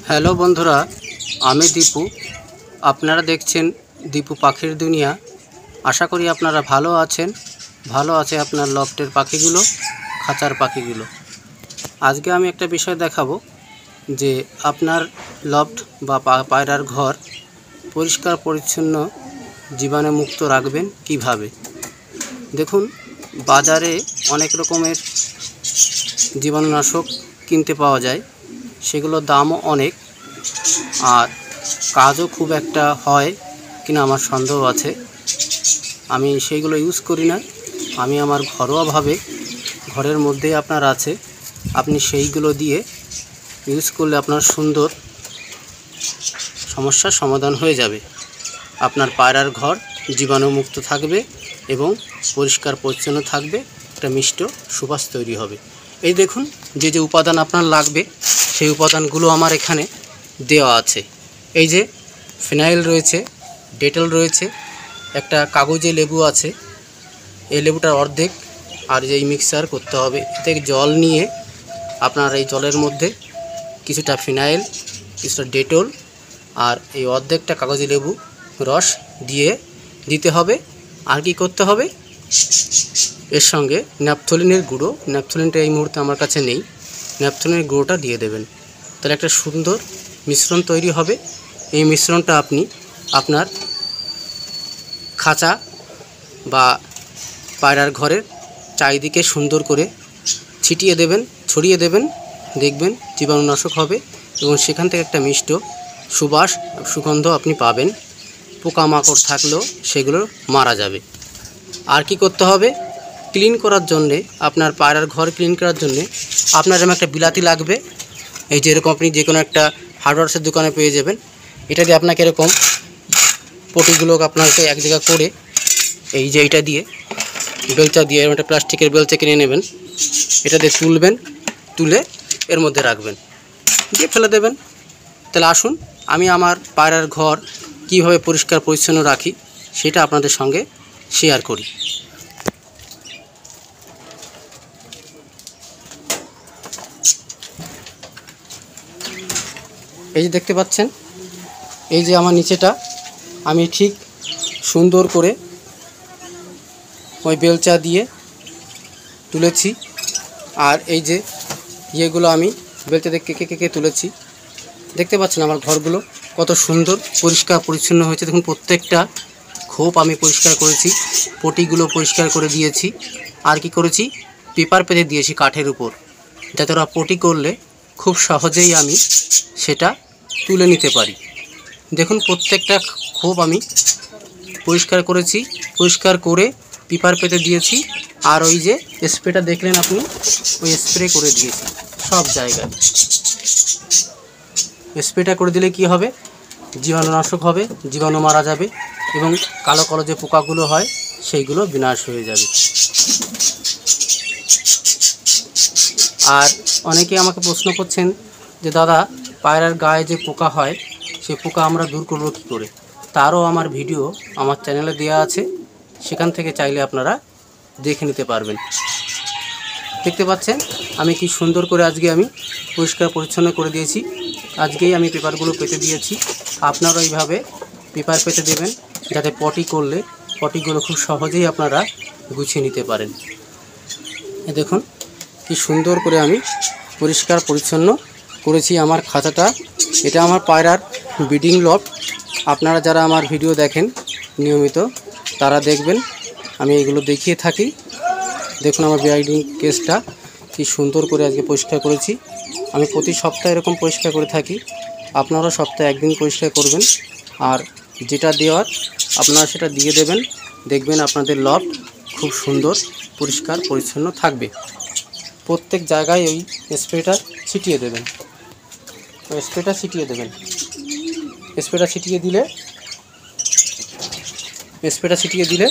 Hello বন্ধুরা, আমি দীপু। আপনারা দেখছেন দীপু পাখির দুনিয়া। আশা করি আপনারা ভালো আছেন। ভালো আছে আপনার লফটের পাখিগুলো, খাঁচার পাখিগুলো। আজকে আমি একটা বিষয় দেখাবো যে আপনার লফট বা পায়রার ঘর পরিষ্কার পরিচ্ছন্ন জীবাণুমুক্ত রাখবেন কিভাবে। দেখুন, বাজারে অনেক রকমের জীবাণুনাশক কিনতে পাওয়া যায়, সেগুলোর দামও অনেক, আর কাজও খুব একটা হয় কিনা আমার সন্দেহ আছে। আমি সেইগুলো ইউজ করি না। আমি আমার ঘরোয়াভাবে, ঘরের মধ্যেই আপনার আছে, আপনি সেইগুলো দিয়ে ইউজ করলে আপনার সুন্দর সমস্যার সমাধান হয়ে যাবে। আপনার পায়রার ঘর জীবাণুমুক্ত থাকবে এবং পরিষ্কার পরিচ্ছন্ন থাকবে, একটা মিষ্ট সুবাস তৈরি হবে। এই দেখুন, যে যে উপাদান আপনার লাগবে সেই উপাদানগুলো আমার এখানে দেওয়া আছে। এই যে ফিনাইল রয়েছে, ডেটল রয়েছে, একটা কাগজে লেবু আছে, এই লেবুটার অর্ধেক, আর যে মিক্সার করতে হবে। এতে জল নিয়ে আপনার এই জলের মধ্যে কিছুটা ফিনাইল, কিছুটা ডেটল আর এই অর্ধেকটা কাগজে লেবু রস দিয়ে দিতে হবে। আর কি করতে হবে, এর সঙ্গে ন্যাপথলিনের গুঁড়ো, ন্যাপথলিনটা এই মুহূর্তে আমার কাছে নেই, ন্যাপথলিনের গুঁড়োটা দিয়ে দেবেন। তাহলে একটা সুন্দর মিশ্রণ তৈরি হবে। এই মিশ্রণটা আপনি আপনার খাঁচা বা পায়রার ঘরের চারিদিকে সুন্দর করে ছিটিয়ে দেবেন, ছড়িয়ে দেবেন। দেখবেন জীবাণুনাশক হবে এবং সেখান থেকে একটা মিষ্ট সুবাস, সুগন্ধ আপনি পাবেন। পোকামাকড় থাকলেও সেগুলো মারা যাবে। আর কি করতে হবে, ক্লিন করার জন্যে, আপনার পায়রার ঘর ক্লিন করার জন্যে আপনার এরকম একটা বিলাতি লাগবে। এই যে এরকম আপনি যে কোনো একটা হার্ডওয়্যার্সের দোকানে পেয়ে যাবেন। এটা দিয়ে আপনাকে এরকম পটিগুলো আপনাকে এক জায়গা করে, এই যে এইটা দিয়ে, বেলচা দিয়ে, এরকম একটা প্লাস্টিকের বেলচা কিনে নেবেন। এটা দিয়ে তুলবেন, তুলে এর মধ্যে রাখবেন, দিয়ে ফেলে দেবেন। তাহলে আসুন আমি আমার পায়রার ঘর কীভাবে পরিষ্কার পরিচ্ছন্ন রাখি সেটা আপনাদের সঙ্গে শেয়ার করি। এই যে দেখতে পাচ্ছেন, এই যে আমার নিচেটা আমি ঠিক সুন্দর করে ওই বেলচা দিয়ে তুলেছি। আর এই যে ইয়েগুলো আমি বেলচা দিয়ে কেকে কেকে তুলেছি। দেখতে পাচ্ছেন আমার ঘরগুলো কত সুন্দর পরিষ্কার পরিচ্ছন্ন হয়েছে। দেখুন, প্রত্যেকটা খোপ আমি পরিষ্কার করেছি, পটিগুলো পরিষ্কার করে দিয়েছি। আর কি করেছি, পেপার পেতে দিয়েছি কাঠের উপর, যাতে ওরা পটি করলে খুব সহজেই আমি সেটা তুলে নিতে পারি। দেখুন, প্রত্যেকটা খোপ আমি পরিষ্কার করেছি, পরিষ্কার করে পেপার পেতে দিয়েছি। আর ওই যে স্প্রেটা দেখলেন আপনি, ওই স্প্রে করে দিয়েছি সব জায়গায়। স্প্রেটা করে দিলে কি হবে, জীবাণুনাশক হবে, জীবাণু মারা যাবে এবং কালো কালো যে পোকাগুলো হয় সেইগুলো বিনাশ হয়ে যাবে। আর অনেকে আমাকে প্রশ্ন করছেন যে দাদা, পায়রার গায়ে যে পোকা হয় সেই পোকা আমরা দূর করব কী করে। তারও আমার ভিডিও আমার চ্যানেলে দেওয়া আছে, সেখান থেকে চাইলে আপনারা দেখে নিতে পারবেন। দেখতে পাচ্ছেন আমি কি সুন্দর করে আজকে আমি পরিষ্কার পরিচ্ছন্ন করে দিয়েছি। আজকেই আমি পেপারগুলো পেতে দিয়েছি। আপনারা এইভাবে পেপার পেতে দেবেন, যাতে পটি করলে পটিগুলো খুব সহজেই আপনারা গুছিয়ে নিতে পারেন। দেখুন কি সুন্দর করে আমি পরিষ্কার পরিচ্ছন্ন করেছি আমার খাঁচাটা। এটা আমার পায়রার ব্রিডিং লফট। আপনারা যারা আমার ভিডিও দেখেন নিয়মিত, তারা দেখবেন আমি এগুলো দেখিয়ে থাকি। দেখুন আমার ব্রিডিং কেসটা কি সুন্দর করে আজকে পরিষ্কার করেছি। আমি প্রতি সপ্তাহে এরকম পরিষ্কার করে থাকি। আপনারাও সপ্তাহে একদিন পরিষ্কার করবেন, আর যেটা দেওয়ার আপনারা সেটা দিয়ে দেবেন। দেখবেন আপনাদের লফট খুব সুন্দর পরিষ্কার পরিচ্ছন্ন থাকবে। প্রত্যেক জায়গায় ওই স্প্রেটা ছিটিয়ে দেবেন, ওই স্প্রেটা ছিটিয়ে দেবেন। স্প্রেটা ছিটিয়ে দিলে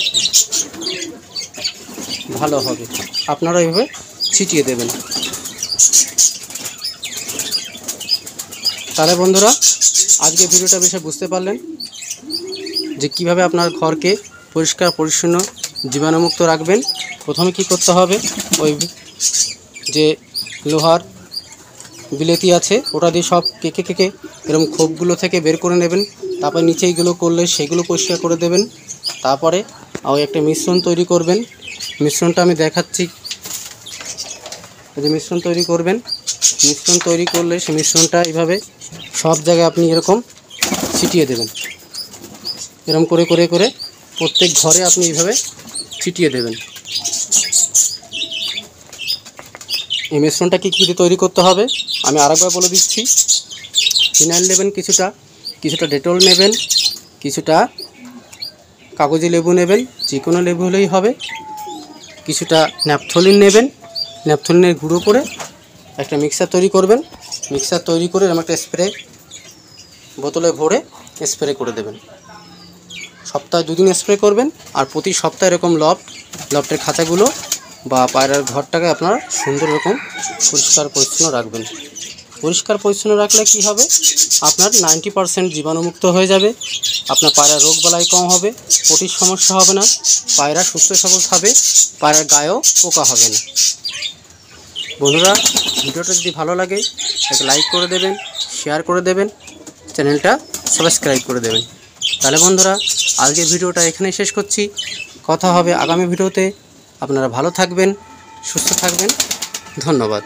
ভালো হবে। আপনারা এইভাবে ছিটিয়ে দেবেন। তাহলে বন্ধুরা, আজকে ভিডিওটা বেশি বুঝতে পারলেন যে কিভাবে আপনার ঘরকে পরিষ্কার পরিচ্ছন্ন জীবাণুমুক্ত রাখবেন। প্রথমে কি করতে হবে, ওই যে লোহার বিলেতি আছে ওটা দিয়ে সব কেকে এরকম খোপগুলো থেকে বের করে নেবেন। তারপরে নিচে এইগুলো করলে সেগুলো পরিষ্কার করে দেবেন। তারপরে একটা মিশ্রণ তৈরি করবেন। মিশ্রণটা আমি দেখাচ্ছি। এই যে মিশ্রণ তৈরি করবেন, মিশ্রণ তৈরি করলে সেই মিশ্রণটা এইভাবে সব জায়গায় আপনি এরকম ছিটিয়ে দেবেন। এরকম করে করে করে প্রত্যেক ঘরে আপনি এইভাবে ছিটিয়ে দেবেন। এই মিশ্রণটা কী কী তৈরি করতে হবে আমি আরেকবার বলে দিচ্ছি। ফিনাইল নেবেন, কিছুটা ডেটল নেবেন, কিছুটা কাগজি লেবু নেবেন, যে কোনো লেবু হলেই হবে, কিছুটা ন্যাপথলিন নেবেন, ন্যাপথলিনের গুঁড়ো করে একটা মিক্সার তৈরি করবেন। মিক্সার তৈরি করে এরকম একটা স্প্রে বোতলে ভরে স্প্রে করে দেবেন। সপ্তাহে 2 দিন স্প্রে করবেন। আর প্রতি সপ্তাহে এরকম লফটের খাঁচাগুলো বা পায়রার ঘরটাকে আপনারা সুন্দর রকম পরিষ্কার পরিচ্ছন্ন রাখবেন। পরিষ্কার পরিচ্ছন্ন রাখলে কি হবে, আপনার 90% জীবাণুমুক্ত হয়ে যাবে। আপনার পায়রার রোগবালাই কম হবে, পটির সমস্যা হবে না, পায়রা সুস্থ সবল খাবে, পায়রার গায়েও পোকা হবে না। বন্ধুরা, ভিডিওটা যদি ভালো লাগে একটা লাইক করে দেবেন, শেয়ার করে দেবেন, চ্যানেলটা সাবস্ক্রাইব করে দেবেন। তাহলে বন্ধুরা, আজকের ভিডিওটা এখানেই শেষ করছি। কথা হবে আগামী ভিডিওতে। আপনারা ভালো থাকবেন, সুস্থ থাকবেন। ধন্যবাদ।